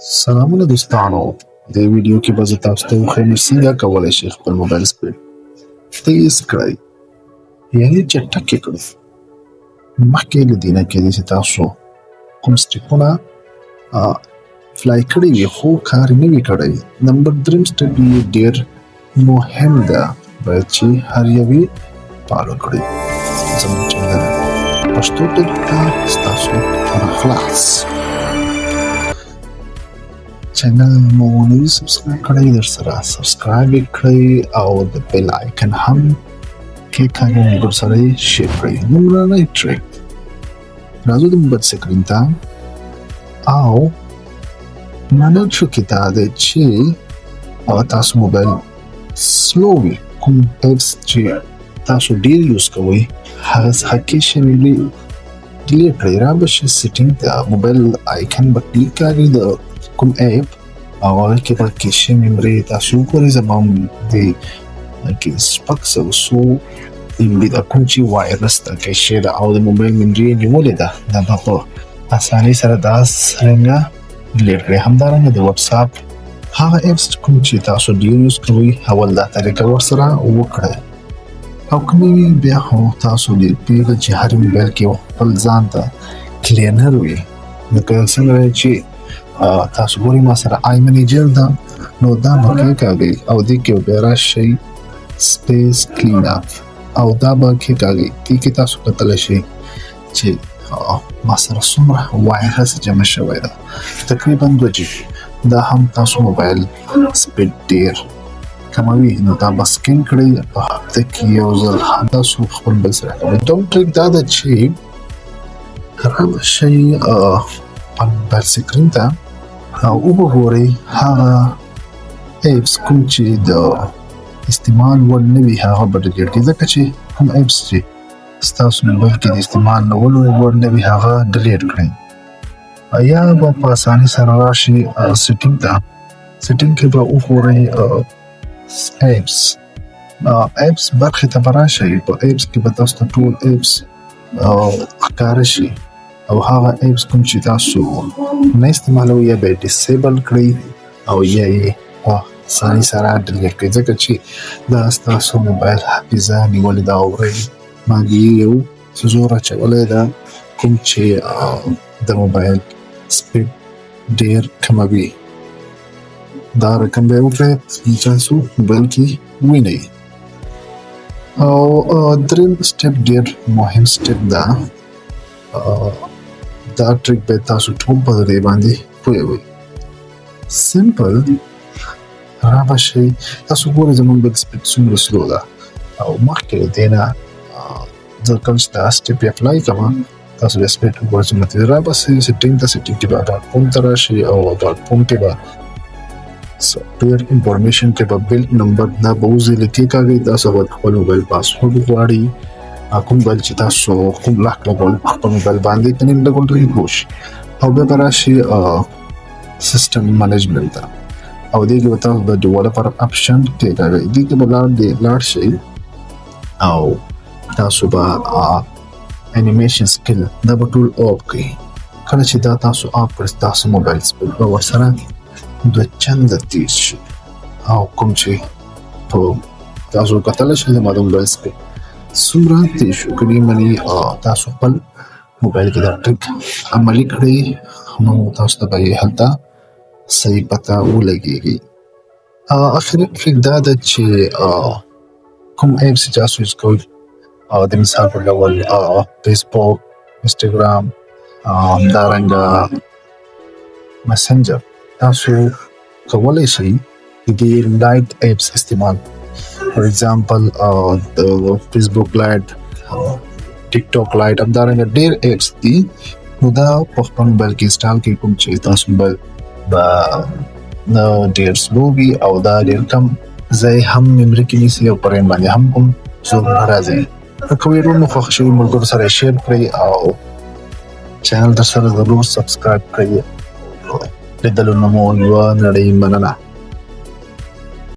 سلامونه دوستانو د ویډیو کې به زه تاسو ته وښیم څنګه کولی شئ خپل موبایل سپیډ تیز کړئ یعنې چټک یې کړئ. مخکې له دې نه کېدای چې تاسو کوم سټیپونه فلای کړي وي خو کار یې نه وي کړی. نمبر درېیم سټیپ یې ډېر مهم ده باید چې هر یو یې فالو کړئ. زموږ چینل پښتو ټک ته ستاسو راخلاص. چینل مو نه وي سبسکرایب کړی درسره سبسکرایب یې کړئ او د بیل آیکن هم کلیکاږئ ملګرو سره یې شیر کړئ. لومړنی ټریک راځو د موبایل سکرین ته او معلوم شو کې دا دی چې تاسو موبایل سلو وي کوم ایپس چې تاسو ډېر یوز کوئ هغه څخه کیشه میمري ډیلیټ کړئ. رابشئ سیټینګ ته موبایل آیکن به کلیک کاږئ د کوم ایپ او هغه کې به کیشه میمري تاسو وګورئ. زما د کې شپږ سوه څو MB ده کوم چې وایرس ده کیشه ده او د موبایل میمري یې نیولې ده. دا به په اسانۍ سره دا څرنګه ډیلیټ کړئ. همدارنګه د واتساپ هغه ایپس کوم چې تاسو ډېر یوز کوئ اول دا طریقه ورسره وکړئ او کومې وي بیا خو تاسو ډېر پوهېږئ چې هر موبایل کې خپل ځان ته کلینر وي. لکه څنګه چې تاسو ګورئ ما سره آی منیجر ده نو دا به کېکاږئ او دې کې بیا راشئ سپیس کلین اپ او دا به کېکاږئ. دې کې تاسو کتلی شئ چې ما سره څومره وایرس جمع شوی ده تقریبا 2 GB. دا هم تاسو موبایل سپیډ ډېر کموي نو دا به سکین کړئ په هفته کې یو ځل هم تاسو خپل موبایل سره کوئ. دوم ټریک دا ده چې رابشئ خپل موبایل سکرین ته او وګورئ هغه ایپس کوم چې د استعمال وړ نه وي هغه به ډیلیټ کړئ. ځکه چې کوم ایپس چې ستاسو موبایل کې د استعمال وړ نه وي هغه ډیلیټ کړئ. یا به په اسانۍ سره راشئ سیټینګ ته. سیټینګ کې به وګورئ ایپس برخې ته به راشئ. په ایپس کې به تاسو ته ټول ایپس ښکاره شي او هغه ایپس کوم چې تاسو نه استعمالوئ یا به یې ډسیبل کړئ او یا یې په اسانۍ سره ډیلیټ کړئ. ځکه چې دا ستاسو موبایل حافظه نیولې ده او باندې یو زور اچولی ده کوم چې د موبایل سپیډ ډېر کموي. دا رقم به یې وکړئ چې تاسو موبایل کې وینئ. او درېیم سټیپ ډېر مهم سټیپ ده. دا ټریک به تاسو ټول په دې باندې پوهوئ. سمپل رابشئ تاسو ګورئ زموږ موبایل سپیډ څومره سلو ده او مخکې له دې نه زه کوم چې دا سټیپ یې اپلای کوم تاسو بیا سپیډ وګورئ څومره تېز. رابشئ سیټینګ ته. سیټینګ کې به اباوټ فون ته راشئ او اباوټ فون کې به سافټویر انفارمیشن کې به بلډ نمبر دا به وځي کېکاږئ. تاسو به خپل موبایل پاسورډ وغواړئ کوم موبایل چې تاسو کوم لاک لګول خپل موبایل باندې که نیم لګول ډیلیټ شي او بیا به راشئ سیسټم منیجمنټ ته او دې کې به تاسو د ډیولپر اپشن کېکاږئ. دې کې به لاړ شئ او تاسو به انیمیشن سکل دا به ټول آف کړئ. کله چې دا تاسو آف کړئ تاسو موبایل سپیډ به ورسره 2 چنده تیز شي او کوم چې په تاسو کتلی شئ زما د موبایل سپیډ څومره تیز شو. که دې مني تاسو خپل موبایل کې دا ټریک عملي کړئ نو تاسو ته به یې هلته صحیح پته ولګېږي. اخري ټریک دا ده چې کوم ایپس چې تاسو یوز کوئ د مثال په ډول فیسبوک انسټاګرام همدارنګه مسنجر تاسو کولی شئ د لایټ ایپس استعمال. فار ایگزامپل د فیسبوک لایټ ټیک ټاک لایټ همدارنګه ډېر ایپس دي نو دا په خپل موبایل کې انسټال کړئ کوم چې تاسو موبایل به ډېر سلو وي او دا ډېر کم ځای هم میمري کې نیسي او پر باندې هم کوم زور نه راځي. که ویډیو مو خوښ شوي ملګرو سره شیر کړئ او چینل در سره ضرور سبسکرایب کړئ. لیدلو نه مو یوه نړۍ مننه.